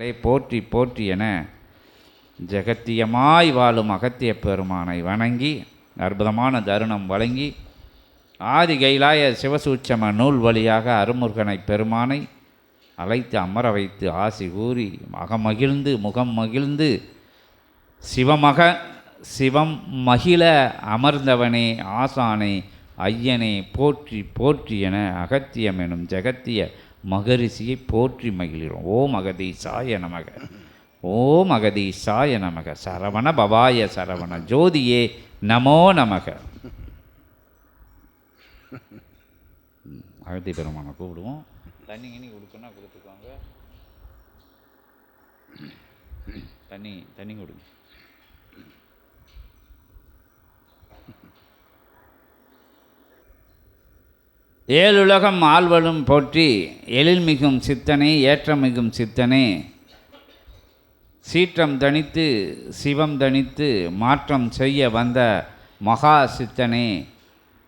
போற்றி போற்றி என ஜெகத்தியமாய் வாழும் அகத்திய பெருமானை வணங்கி அற்புதமான தருணம் வழங்கி ஆதி கைலாய சிவசூட்சம நூல் வழியாக அருமுருகனை பெருமானை அழைத்து அமர வைத்து ஆசி கூறி மகிழ்ந்து முகம் மகிழ்ந்து சிவம் மகிழ அமர்ந்தவனே ஆசானே ஐயனே போற்றி போற்றி என அகத்தியம் எனும் ஜெகத்திய மகரிஷியை போற்றி மகிழ்கிறோம். ஓம் அகதீசாய நமக, ஓம் அகதீசாய நமக, சரவண பவாய சரவண ஜோதியே நமோ நமக. அகத்திய பெருமானை கூப்பிடுவோம். தண்ணி கிண்ணி கொடுக்கணும்னா கொடுத்துக்கோங்க. தண்ணி கொடுங்க. ஏழுலகம் ஆழ்வலும் போற்றி எழில்மிகும் சித்தனே ஏற்றமிகும் சித்தனே சீற்றம் தனித்து சிவம் தனித்து மாற்றம் செய்ய வந்த மகா சித்தனே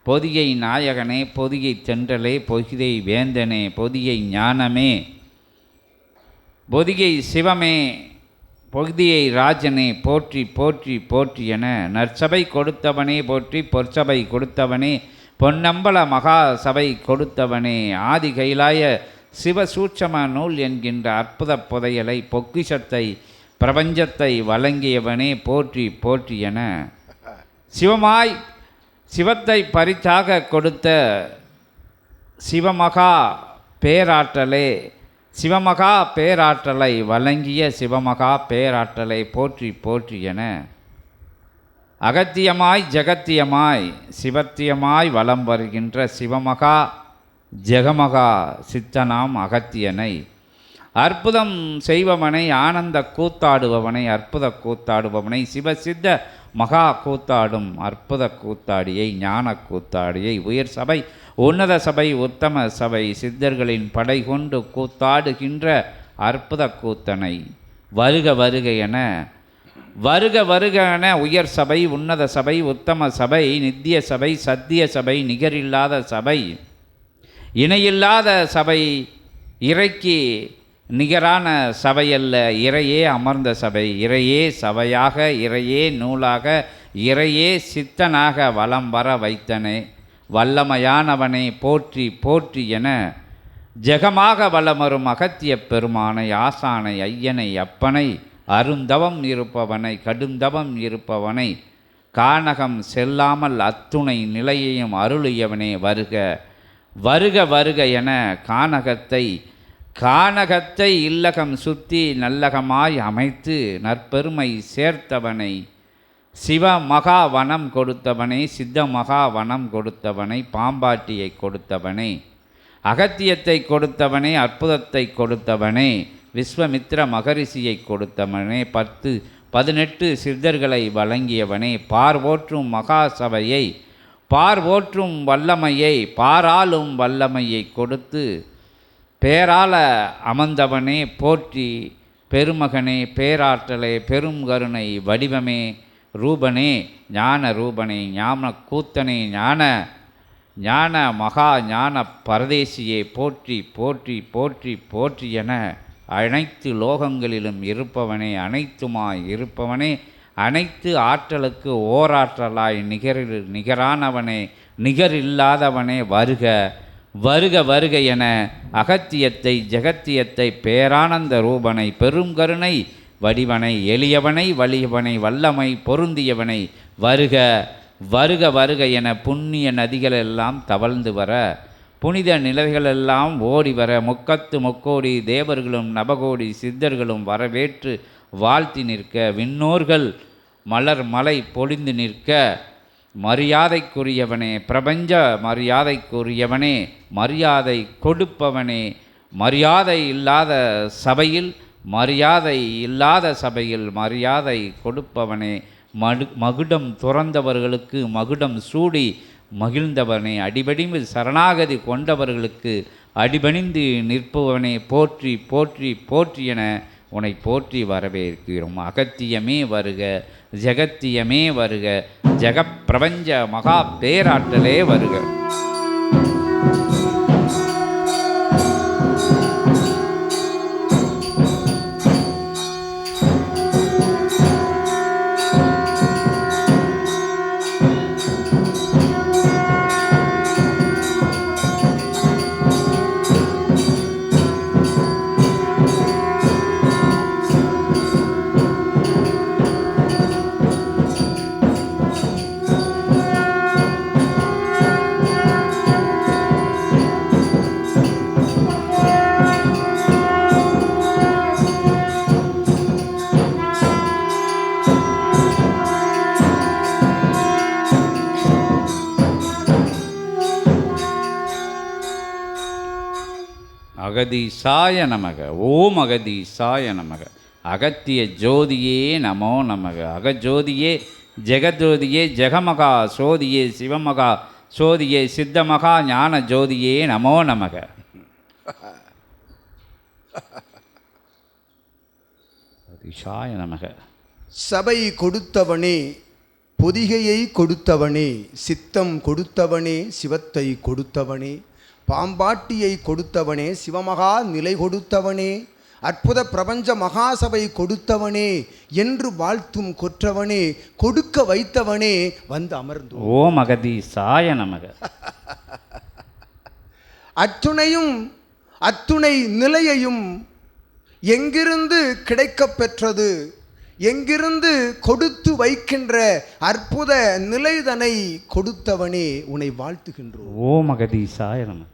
பொதியை நாயகனே பொதியை தென்றலே பொதியை வேந்தனே பொதியை ஞானமே பொதியை சிவமே பொதியை ராஜனே போற்றி போற்றி போற்றி என நற்சபை கொடுத்தவனே போற்றி பொற்சபை கொடுத்தவனே பொன்னம்பல மகா சபை கொடுத்தவனே ஆதி கைலாய சிவசூட்சம நூல் என்கின்ற அற்புத புதையலை பொக்கிஷத்தை பிரபஞ்சத்தை வழங்கியவனே போற்றி போற்றி என சிவத்தை பரிசாக கொடுத்த சிவமகா பேராற்றலே சிவமகா பேராற்றலை வழங்கிய சிவமகா பேராற்றலை போற்றி போற்றி என அகத்தியமாய் ஜகத்தியமாய் சிவத்தியமாய் வலம் வருகின்ற சிவமகா ஜெகமகா சித்தனாம் அகத்தியனை அற்புதம் செய்பவனை ஆனந்த கூத்தாடுபவனை அற்புத கூத்தாடுபவனை சிவசித்த மகா கூத்தாடும் அற்புத கூத்தாடியை ஞான கூத்தாடியை உயர் சபை உன்னத சபை உத்தம சபை சித்தர்களின் படை கொண்டு கூத்தாடுகின்ற அற்புத கூத்தனை வருக வருக என வருக வருக என உயர் சபை உன்னத சபை உத்தம சபை நித்திய சபை சத்திய சபை நிகரில்லாத சபை இணையில்லாத சபை இறைக்கு நிகரான சபையல்ல இறையே அமர்ந்த சபை இறையே சபையாக இறையே நூலாக இறையே சித்தனாக வலம் வர வைத்தனே வல்லமையானவனே போற்றி போற்றி என ஜெகமாக வலமரும் அகத்திய பெருமானை ஆசானை ஐயனை அப்பனை அருந்தவம் இருப்பவனை கடுந்தவம் இருப்பவனை கானகம் செல்லாமல் அத்துணை நிலையையும் அருளியவனே வருக வருக வருக என கானகத்தை இல்லகம் சுத்தி நல்லகமாய் அமைத்து நற்பெருமை சேர்த்தவனை சிவ மகா வனம் கொடுத்தவனை சித்த மகா வனம் கொடுத்தவனை பாம்பாட்டியை கொடுத்தவனை அகத்தியத்தை கொடுத்தவனே அற்புதத்தை கொடுத்தவனே விஸ்வமித்ர மகரிஷியை கொடுத்தவனே 18 சித்தர்களை வழங்கியவனே பார்வோற்றும் மகா சபையை பார்வோற்றும் வல்லமையை பாராளும் வல்லமையை கொடுத்து பேரால அமர்ந்தவனே போற்றி பெருமகனே பேராற்றலே பெரும் கருணை வடிவமே ரூபனே ஞான ரூபனே ஞான கூத்தனே ஞான மகா ஞான பரதேசியே போற்றி போற்றி போற்றி போற்றி என அனைத்து லோகங்களிலும் இருப்பவனே அனைத்துமாய் இருப்பவனே அனைத்து ஆற்றலுக்கு ஓராற்றலாய் நிகரானவனே நிகரில்லாதவனே வருக வருக வருக என அகத்தியத்தை ஜெகத்தியத்தை பேரானந்த ரூபனை பெருங்கருணை வடிவனை எளியவனை வலியவனை வல்லமை பொருந்தியவனை வருக வருக வருக என புண்ணிய நதிகளெல்லாம் தவழ்ந்து வர புனித நிலைகளெல்லாம் ஓடி வர முக்கோடி தேவர்களும் நபகோடி சித்தர்களும் வரவேற்று வாழ்த்தி நிற்க விண்ணோர்கள் மலர் மலை பொழிந்து நிற்க மரியாதைக்குரியவனே பிரபஞ்ச மரியாதைக்குரியவனே மரியாதை கொடுப்பவனே மரியாதை இல்லாத சபையில் மரியாதை கொடுப்பவனே மகுடம் துறந்தவர்களுக்கு மகுடம் சூடி மகிழ்ந்தவனே அடிபணிந்து சரணாகதி கொண்டவர்களுக்கு அடிபணிந்து நிற்பவனே போற்றி போற்றி போற்றி என உன்னை போற்றி வரவேற்கிறோம். அகத்தியமே வருக ஜெகத்தியமே வருக ஜெகப்பிரபஞ்ச மகா பேராற்றலே வருக. அகதீசாய நமக. ஓம் அகதீசாய நமக. அகத்திய ஜோதியே நமோ நமக. அகஜோதியே ஜெகஜோதியே ஜெகமகா சோதியே சிவமகா சோதியே சித்தமகா ஞான ஜோதியே நமோ நமக. அகதீசாய நமக. சபை கொடுத்தவனே, பொதிகையை கொடுத்தவனே, சித்தம் கொடுத்தவனே, சிவத்தை கொடுத்தவனே, பாம்பாட்டியை கொடுத்தவனே, சிவமகா நிலை கொடுத்தவனே, அற்புத பிரபஞ்ச மகாசபை கொடுத்தவனே என்று வாழ்த்தும் கொற்றவனே, கொடுக்க வைத்தவனே வந்து அமர்ந்து. ஓம் அகதீசாய நமக. அத்துணையும் அத்துணை நிலையையும் எங்கிருந்து கிடைக்கப் பெற்றது, எங்கிருந்து கொடுத்து வைக்கின்ற அற்புத நிலைதனை கொடுத்தவனே உன்னை வாழ்த்துகின்றோம். ஓம் அகதீசாய நமக.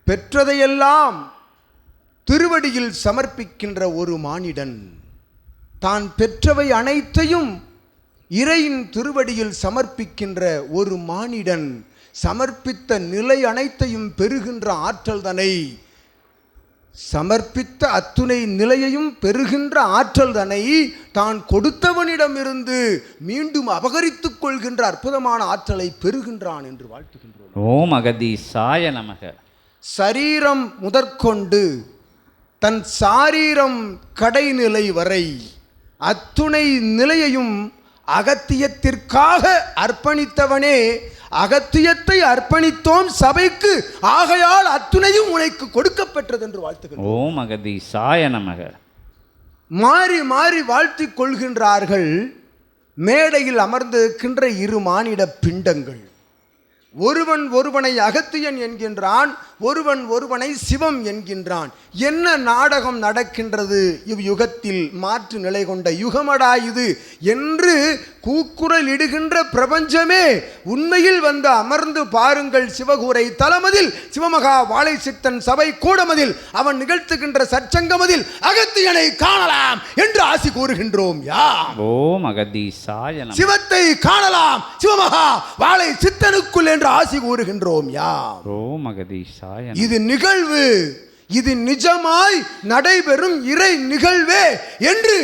பெற்றதையெல்லாம் திருவடியில் சமர்ப்பிக்கின்ற ஒரு மானிடன், தான் பெற்றவை அனைத்தையும் இறையின் திருவடியில் சமர்ப்பிக்கின்ற ஒரு மானிடன், சமர்ப்பித்த நிலை அனைத்தையும் பெறுகின்ற ஆற்றல் தனை, சமர்ப்பித்த அத்துணை நிலையையும் பெறுகின்ற ஆற்றல் தனை தான் கொடுத்தவனிடமிருந்து மீண்டும் அபகரித்துக் கொள்கின்ற அற்புதமான ஆற்றலை பெறுகின்றான் என்று வாழ்த்துகின்றோம். ஓம் அகதீசாய நமக. சரீரம் முதற்கொண்டு தன் சாரீரம் கடைநிலை வரை அத்துணை நிலையையும் அகத்தியத்திற்காக அர்ப்பணித்தவனே, அகத்தியத்தை அர்ப்பணித்தோம் சபைக்கு, ஆகையால் அத்துணையும் உனக்கு கொடுக்கப்பெற்றது என்று வாழ்த்துகிறோம். ஓம் அகதீசாய நமக. மாறி மாறி வாழ்த்திக் கொள்கின்றார்கள் மேடையில் அமர்ந்திருக்கின்ற இரு மானிட பிண்டங்கள். ஒருவன் ஒருவனை அகத்தியன் என்கின்றான், ஒருவன் ஒருவனை சிவம் என்கின்றான். என்ன நாடகம் நடக்கின்றது இவ்யுகத்தில்? மாற்று நிலை கொண்ட யுகமடா இது என்று கூக்குரல் இடுகின்ற பிரபஞ்சமே, உண்மையில் வந்து அமர்ந்து பாருங்கள் சிவகூரை தலமதில், சிவமகா வாழை சித்தன் சபை கூடமதில், அவன் நிகழ்த்துகின்ற சற்சங்கமதில் அகத்தியனை காணலாம் என்று ஆசி கூறுகின்றோம். ஓம் அகதீசாய நமக. சிவத்தை காணலாம் சிவமகா வாழை சித்தனுக்குள் என்று ஆசி கூறுகின்றோம். ஓம் அகதீசாய. இது நிகழ்வு, இது நிஜமாய் நடைபெறும் இறை நிகழ்வே என்று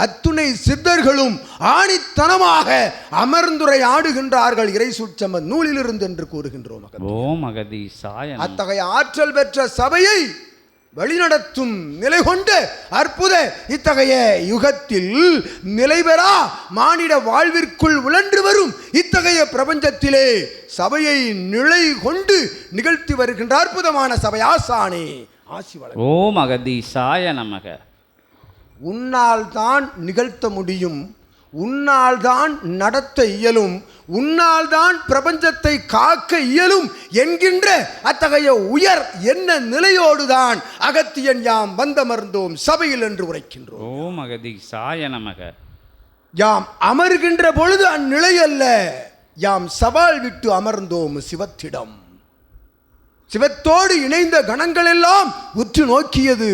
அத்துணை சித்தர்களும் ஆணித்தனமாக அமர்ந்துரை ஆடுகின்றார்கள் இறை சூட்சம நூலிலிருந்து என்று கூறுகின்றோம். ஓம் அகதீசாய. அத்தகைய ஆற்றல் பெற்ற சபையை வழிநடத்தும் நிலை கொண்டு அற்புத இத்தகைய யுகத்தில் நிலைபெறா மானிட வாழ்விற்குள் உழன்று வரும் இத்தகைய பிரபஞ்சத்திலே சபையை நிலை கொண்டு நிகழ்த்தி வருகின்ற அற்புதமான சபை ஆசானே ஆசி வழங்கு. ஓம் அகதீசாய நமக. உன்னால் தான் நிகழ்த்த முடியும், உன்னால் தான் நடத்த இயலும், உன்னால் தான் பிரபஞ்சத்தை காக்க இயலும் என்கின்ற அத்தகைய உயர் என்ன நிலையோடுதான் அகத்தியன் யாம் வந்தமர்ந்தோம் சபையில் என்று உரைக்கின்றோம். ஓம் அகதீசாய நமக. யாம் அமர்கின்ற பொழுது அந்நிலை அல்ல, யாம் சவால் விட்டு அமர்ந்தோம் சிவத்திடம். சிவத்தோடு இணைந்த கணங்கள் எல்லாம் உற்று நோக்கியது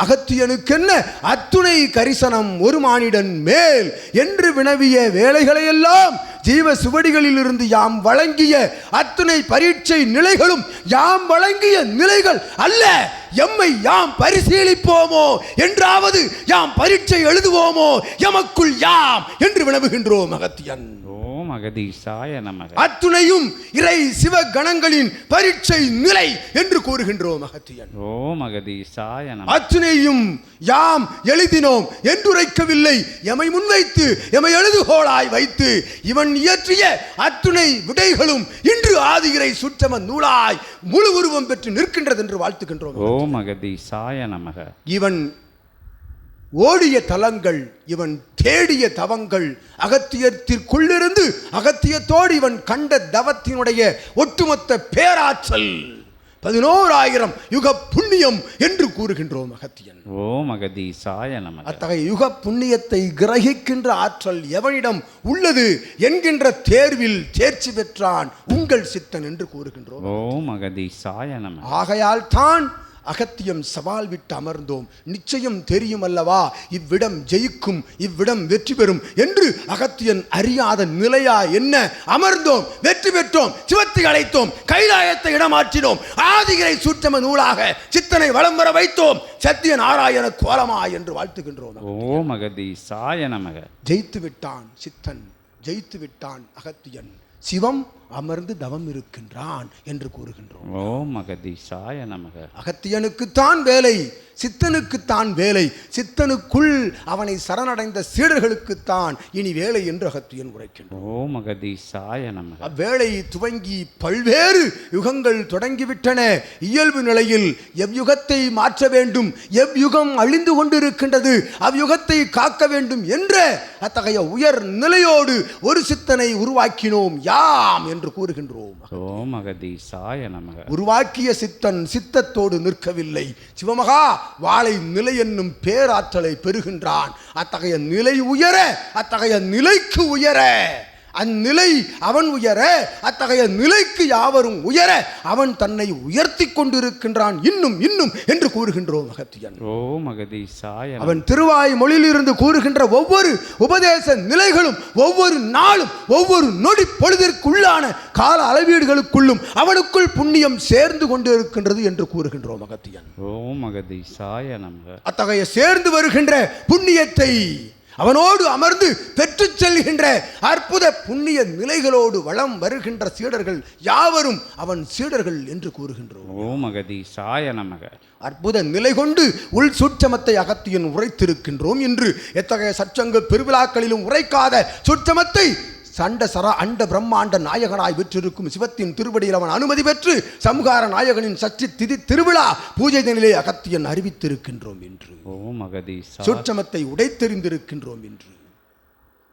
அகத்தியனுக்கென்ன அத்துணை கரிசனம் ஒரு மானிடன் மேல் என்று வினவிய வேளைகளையெல்லாம் ஜீவ சுவடிகளில் இருந்து யாம் வழங்கிய அத்துணை பரீட்சை நிலைகளும் யாம் வழங்கிய நிலைகள் அல்ல, எம்மை யாம் பரிசீலிப்போமோ என்றாவது யாம் பரீட்சை எழுதுவோமோ எமக்குள் யாம் என்று வினவுகின்றோம் அகத்தியன். ஓம் அகதீசாய நமக. அத்துணையும் இறை சிவ கணங்களின் பரீட்சை நிலை என்று கூறுகின்றோம் அகத்தியன். ஓம் அகதீசாய நமக. அத்துணையும் யாம் எழுதினோம் என்றுரைக்கவில்லை, எமை முன்வைத்து எமை எழுதுகோளாய் வைத்து இவன் இயற்றிய அத்துணை விடைகளும் இன்று ஆதிகிரை சுற்றம நூலாய் முழு உருவம் பெற்று நிற்கின்றது என்று வாழ்த்துகின்றோம். ஓம் அகதீசாய நமக. இவன் ஓடிய தலங்கள், இவன் தேடிய தவங்கள், அகத்தியத்திற்குள்ளிருந்து அகத்தியத்தோடு இவன் கண்ட தவத்தினுடைய ஒட்டுமொத்த பேராற்றல் 11,000 யுக புண்ணியம் என்று கூறுகின்றோம் அகத்தியன். ஓம் அகதீசாய நமக. அத்தகைய யுக புண்ணியத்தை கிரகிக்கின்ற ஆற்றல் எவனிடம் உள்ளது என்கின்ற தேர்வில் தேர்ச்சி பெற்றான் உங்கள் சித்தன் என்று கூறுகின்றோம். ஓம் அகதீசாய நமக. ஆகையால் தான் அகத்தியம் சவால் விட்டு அமர்ந்தோம். நிச்சயம் தெரியும் அல்லவா இவ்விடம் ஜெயிக்கும், இவ்விடம் வெற்றி பெறும் என்று. அகத்தியன் அறியாத நிலையா என்ன? அமர்ந்தோம், வெற்றி பெற்றோம், சிவத்தை அழைத்தோம், கைலாயத்தை இடமாற்றினோம், ஆதிகிரை சூட்சம நூலாக சித்தனை வலம் வர வைத்தோம், சத்திய நாராயண கோலமா என்று வாழ்த்துகின்றோம். ஓம் அகதீசாய நமக. ஜெயித்து விட்டான் சித்தன், ஜெயித்து விட்டான் அகத்தியன், சிவம் அமர்ந்து தவம் இருக்கின்றான் என்று கூறுகின்றோம். ஓம் அகதீசாய நமக. அகத்தியனுக்குத்தான் வேலை, சித்தனுக்குத்தான் வேலை. சித்தனுக்குள் அவனை சரணடைந்த சீடர்களுக்குத்தான் இனி வேலை என்று அகத்தியன் உரைக்கின்றான். ஓம் அகதீசாய நமக. அவ்வேளை துவங்கி பல்வேறு யுகங்கள் தொடங்கிவிட்டன. இயல்பு நிலையில் எவ்யுகத்தை மாற்ற வேண்டும், எவ்யுகம் அழிந்து கொண்டிருக்கின்றது, அவ்யுகத்தை காக்க வேண்டும் என்ற அத்தகைய உயர் நிலையோடு ஒரு சித்தனை உருவாக்கினோம் யாம் என்று கூறுகின்றோம். ஓம் அகதீசாய நமக. உருவாக்கிய சித்தன் சித்தத்தோடு நிற்கவில்லை. சிவமகா வாளை நிலை என்னும் பேராற்றலை பெறுகின்றான். அத்தகைய நிலை உயர, அத்தகைய நிலைக்கு உயர, அந்நிலை அவன் உயர, அத்தகைய நிலைக்கு யாவரும் உயர அவன் தன்னை உயர்த்தி கொண்டிருக்கின்றான் இன்னும் இன்னும் என்று கூறுகின்றோம் அகத்தியன். ஓம் அகதீசாய. அவன் திருவாய் மொழியிலிருந்து கூறுகின்ற ஒவ்வொரு உபதேச நிலைகளும் ஒவ்வொரு நாளும் ஒவ்வொரு நொடி பொழுதிற்குள்ளான கால அளவீடுகளுக்குள்ளும் அவனுக்குள் புண்ணியம் சேர்ந்து கொண்டிருக்கின்றது என்று கூறுகின்றோம் அகத்தியன். ஓம் அகதீசாய நமக. அத்தகைய சேர்ந்து வருகின்ற புண்ணியத்தை அவனோடு அமர்ந்து பெற்று செல்கின்ற அற்புத புண்ணிய நிலைகளோடு வளம் வருகின்ற சீடர்கள் யாவரும் அவன் சீடர்கள் என்று கூறுகின்றோம். ஓம் அகதீசாய நமக. அற்புத நிலை கொண்டு உள் சூட்சமத்தை அகத்தியன் உரைத்திருக்கின்றோம் என்று. எத்தகைய சச்சங்க பெருவிழாக்களிலும் உரைக்காத சூட்சமத்தை சண்ட சர அண்ட பிரம்மாண்ட நாயகனாய் விற்றிருக்கும் சிவத்தின் திருவடியில் அவன் அனுமதி பெற்று சம்ஹார நாயகனின் சஷ்டி திதி திருவிழா பூஜை நிலையிலே அகத்தியன் அறிவித்திருக்கின்றோம் என்று. ஓம் அகதீசாய. சூட்சமத்தை உடைத்தெறிந்திருக்கின்றோம் என்று.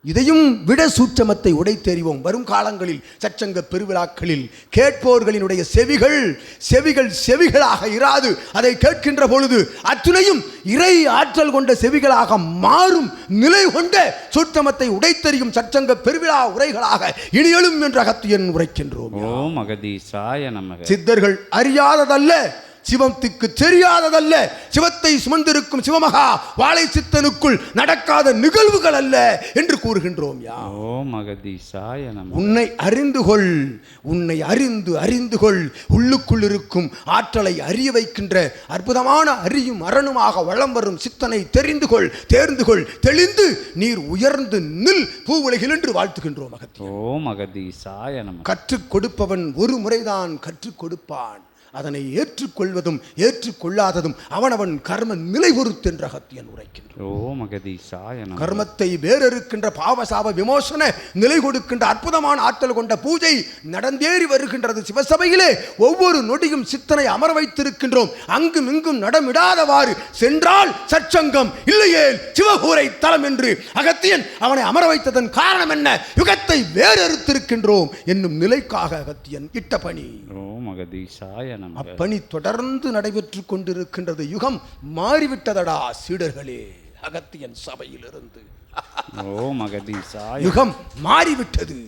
இதையும் விட சூட்சமத்தை உடைத்தெறிவோம் வரும் காலங்களில். சச்சங்க பெருவிழாக்களில் கேட்போர்களினுடைய செவிகள் செவிகளாக இராது. அதை கேட்கின்ற பொழுது அத்துணையும் இறை ஆற்றல் கொண்ட செவிகளாக மாறும் நிலை கொண்ட சூட்சமத்தை உடைத்தெறியும் சச்சங்க பெருவிழா உரைகளாக இனியலும் என்று அகத்தியன் உரைக்கின்றோம். ஓம் அகதீசாய நமக. சித்தர்கள் அறியாததல்ல, சிவத்துக்கு தெரியாததல்ல, சிவத்தை சுமந்திருக்கும் சிவமகா வாழை சித்தனுக்குள் நடக்காத நிகழ்வுகள் அல்ல என்று கூறுகின்றோம். ஓம் அகதீசாய நமக. உன்னை அறிந்து கொள், உன்னை அறிந்து கொள். உள்ளுக்குள் இருக்கும் ஆற்றலை அறிய வைக்கின்ற அற்புதமான அறியும் அரணுமாக வளம் வரும் சித்தனை தெரிந்து கொள், தேர்ந்து கொள், தெளிந்து நீர் உயர்ந்து நில் பூவுலகில் என்று வாழ்த்துகின்றோம் அகத்தியன். ஓம் அகதீசாய நமக. கற்றுக் கொடுப்பவன் ஒரு முறைதான் கற்றுக் கொடுப்பான். அதனை ஏற்றுக்கொள்வதும் ஏற்றுக்கொள்ளாததும் அவனவன் கர்ம நிலை பொறுத்து என்று அகத்தியன் உரைக்கின்றான். ஓம் அகதீசாய நமக. கர்மத்தை வேறறுக்கின்ற பாவசாப விமோசன நிலை கொடுக்கின்ற அற்புதமான ஆற்றல் கொண்ட பூஜை நடந்தேறி வருகின்றது சிவசபையிலே. ஒவ்வொரு நொடியும் சித்தனை அமர வைத்திருக்கின்றோம். அங்கும் இங்கும் நடமிடாதவாறு சென்றால் சற்சங்கம், இல்லையே சிவகூரை தலம் என்று அகத்தியன் அவனை அமர வைத்ததன் காரணம் என்ன? யுகத்தை வேறறுத்திருக்கின்றோம் என்னும் நிலைக்காக அகத்தியன் இட்ட பணி. ஓம் அகதீசாய நமக. அப்பணி தொடர்ந்து நடைபெற்று கொண்டிருக்கின்றது. யுகம் மாறிவிட்டதடா சீடர்களே. அகத்தியன் சபையிலிருந்து ஓம் அகதீசாய. யுகம் மாறிவிட்டது.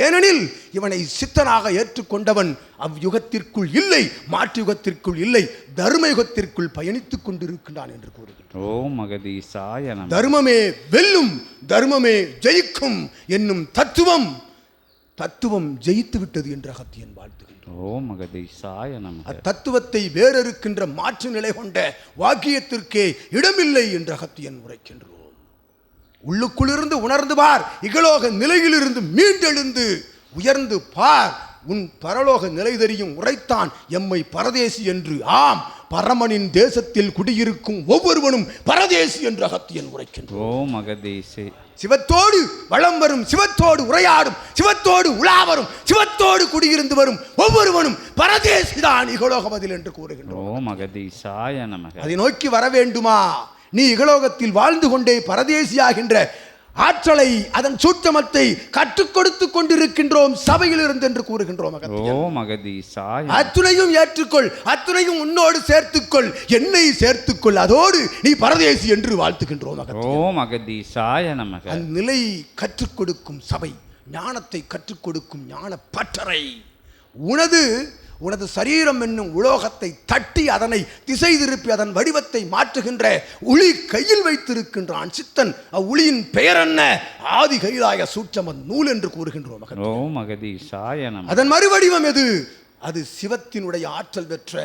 ஏனெனில் இவனை சித்தனாக ஏற்றுக்கொண்டவன் அவ்யுகத்திற்குள் இல்லை, மாற்று யுகத்திற்குள் இல்லை, தர்ம யுகத்திற்குள் பயணித்துக் கொண்டிருக்கின்றான் என்று கூறுகின்றான். ஓம் அகதீசாய நமக. தர்மமே வெல்லும், தர்மமே ஜெயிக்கும் என்னும் தத்துவம் ஜெயித்து விட்டது என்று அகத்தியன் வாழ்த்துகின்றான். ஓம் அகதீசாய நமக. அத்தத்துவத்தை வேறறுக்கின்ற மாற்று நிலை கொண்ட வாக்கியத்திற்கே இடமில்லை என்று அகத்தியன் உரைக்கின்றோம். உள்ளுக்குள்ளிருந்து உணர்ந்து பார், இகலோக நிலையிலிருந்து மீண்டெழுந்து உயர்ந்து பார், உன் பரலோக நிலை தெரியும் உரைத்தான் எம்மை பரதேசி என்று. ஆம், பரமனின் தேசத்தில் குடியிருக்கும் ஒவ்வொருவனும் பரதேசி என்று அகத்தியன் உரைக்கின்றோம். ஓம் அகதீசே. சிவத்தோடு வளம் வரும், சிவத்தோடு உரையாடும், சிவத்தோடு உலாவரும், சிவத்தோடு குடியிருந்து வரும் ஒவ்வொருவனும் பரதேசிதான் இகலோகமதில் என்று கூறுகின்றோம். ஓம் அகதீசாய நமக. அதை நோக்கி வர வேண்டுமா? நீ இகலோகத்தில் வாழ்ந்து கொண்டே பரதேசியாகின்ற ஆற்றலை, அதன் சூட்சமத்தை கற்றுக் கொடுத்துக் கொண்டிருக்கின்றோம் சபையில் இருந்து என்று கூறுகின்றோம். ஓம் அகதீசாய. அத்துணையும் ஏற்றுக்கொள், அத்துணையும் உன்னோடு சேர்த்துக்கொள், என்னை சேர்த்துக்கொள், அதோடு நீ பரதேசி என்று வாழ்த்துகின்றோம். ஓம் அகதீசாய நமக. அந்நிலை கற்றுக் கொடுக்கும் சபை, ஞானத்தை கற்றுக் கொடுக்கும் ஞான பற்றறை. உனது உனது சரீரம் என்னும் உலோகத்தை தட்டி அதனை திசை திருப்பி அதன் வடிவத்தை மாற்றுகின்ற உளி கையில் வைத்திருக்கின்றான் சித்தன். அவ்வுளியின் பெயர் என்ன? ஆதி கைலாய சூட்சம நூல் என்று கூறுகின்றோம். ஓம் அகதீசாய நமக. அதன் மறுவடிவம் எது? அது சிவத்தினுடைய ஆற்றல் பெற்ற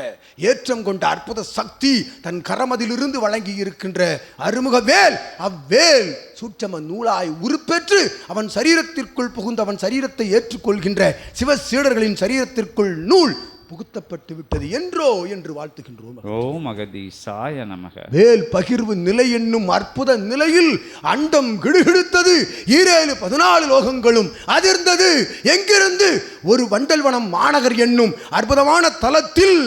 ஏற்றம் கொண்ட அற்புத சக்தி தன் கரமதிலிருந்து வழங்கி இருக்கின்ற அருமுக வேல். அவ்வேல் சூட்சம நூலாய் உருப்பெற்று அவன் சரீரத்திற்குள் புகுந்து அவன் சரீரத்தை ஏற்றுக்கொள்கின்ற சிவ சீடர்களின் சரீரத்திற்குள் நூல் புகுத்தப்பட்டு விட்டது என்றோ என்று வாழ்த்துகின்றோம். ஓம் அகதீசாய நமக. வேல் பகிர்வு நிலை என்னும் அற்புத நிலையில் அண்டம் கிடுகிடுத்தது. 14 லோகங்களும் அதிர்ந்தது. எங்கிருந்து? ஒரு வண்டல்வனம் மாநகர் என்னும் அற்புதமான தலத்தில்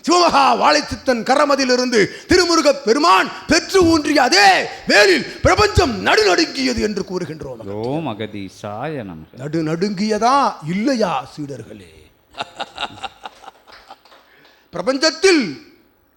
சிவமகா வாழைச்சித்தன் கரமதிலிருந்து திருமுருக பெருமான் பெற்று ஊன்றிய அதே வேலில் பிரபஞ்சம் நடுநடுங்கியது என்று கூறுகின்றோம். ஓம் அகதீசாய நமக. நடுநடுங்கியதா இல்லையா சீடர்களே? பிரபஞ்சத்தில்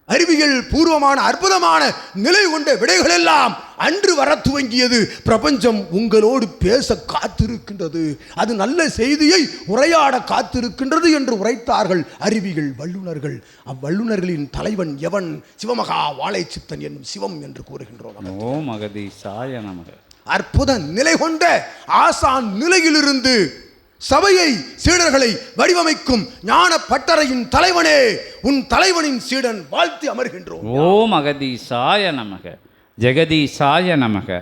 அறிவியல் பூர்வமான அற்புதமான நிலை கொண்ட விடைகள் எல்லாம் அன்று வர துவங்கியது. பிரபஞ்சம் உங்களோடு பேச காத்திருக்கின்றது. அது நல்ல செய்தியை உரையாட காத்திருக்கின்றது என்று உரைத்தார்கள் அறிவியல் வல்லுநர்கள். அவ்வல்லுநர்களின் தலைவன் எவன்? சிவமகா வாழைச்சித்தன் என்னும் சிவம் என்று கூறுகின்றோம். ஓம் அகதீசாய நமக. அற்புத நிலை கொண்ட ஆசான் நிலையிலிருந்து சபையை சீடர்களை வடிவமைக்கும் ஞான பட்டறையின் தலைவனே, உன் தலைவனின் சீடன் வாழ்த்தி அமர்கின்றோம். ஓம் அகதீசாய நமக. ஜெகதீசாய நமக.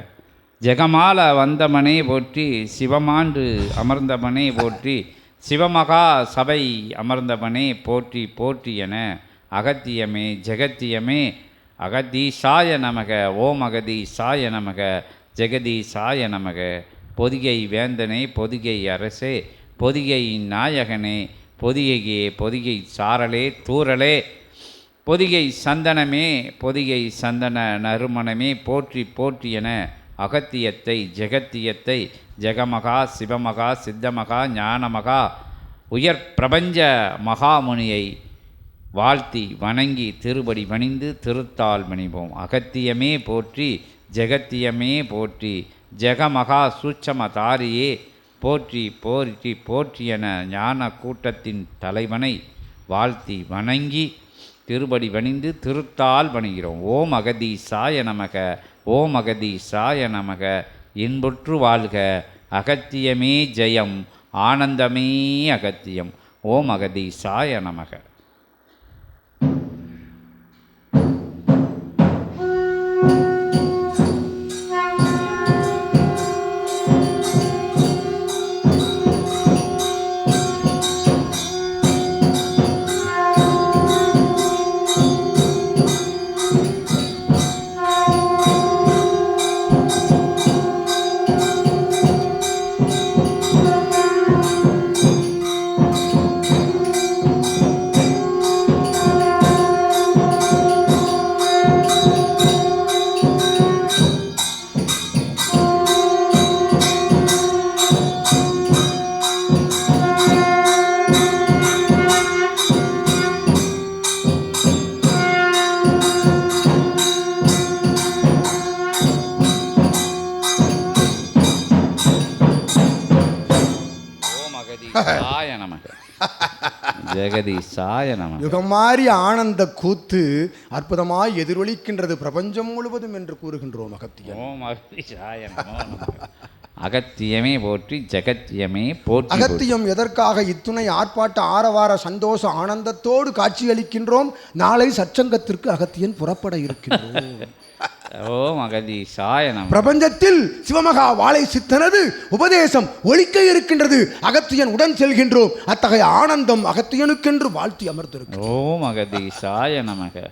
ஜெகமால வந்தமனே போற்றி, சிவமாண்டு அமர்ந்தவனே போற்றி, சிவமகா சபை அமர்ந்தவனே போற்றி போற்றி என அகத்தியமே ஜெகத்தியமே அகதீசாய நமக. ஓம் அகதீசாய நமக. ஜெகதீசாய நமக. பொதிகை வேந்தனே, பொதிகை அரசே, பொதிகை நாயகனே, பொதிகையே, பொதிகை சாரலே தூரலே, பொதிகை சந்தனமே, பொதிகை சந்தன நறுமணமே போற்றி போற்றி என அகத்தியத்தை ஜெகத்தியத்தை ஜெகமகா சிவமகா சித்தமகா ஞானமகா உயர் பிரபஞ்ச மகாமுனியை வாழ்த்தி வணங்கி திருபடி பணிந்து திருத்தால் பணிவோம். அகத்தியமே போற்றி, ஜெகத்தியமே போற்றி, ஜெகமகா சூட்சம தாரியே போற்றி போற்றி போற்றி என ஞான கூட்டத்தின் தலைவனை வாழ்த்தி வணங்கி திருபடி பணிந்து திருத்தால் பணிகிறோம். ஓம் அகதீசாய நமக. ஓம் அகதீசாய நமக. இன்புற்று வாழ்க. அகத்தியமே ஜெயம், ஆனந்தமே அகத்தியம். ஓம் அகதீசாய நமக. ஜெகதீசாய நமக. ஜெகதீசாய நமக. யுகம் மாறி ஆனந்த கூத்து அற்புதமாய் எதிரொலிக்கின்றது பிரபஞ்சம் முழுவதும் என்று கூறுகின்றோம். அகத்தியம். ஓம் அகதீசாய நமோ நமக. அகத்தியமே போற்றி, ஜெகத்தியமே போற்றி. அகத்தியம் எதற்காக இத்துணை ஆர்ப்பாட்ட ஆரவார சந்தோஷ ஆனந்தத்தோடு காட்சியளிக்கின்றோம்? நாளை சற்சங்கத்திற்கு அகத்தியன் புறப்பட இருக்கின்றோம். ஓம் அகதீசாய நமக. பிரபஞ்சத்தில் சிவமகா வாழை சித்தனது உபதேசம் ஒலிக்க இருக்கின்றது. அகத்தியன் உடன் செல்கின்றோம். அத்தகைய ஆனந்தம் அகத்தியனுக்கென்று வாழ்த்தி அமர்ந்திருக்கிறோம். ஓம் அகதீசாய நமக.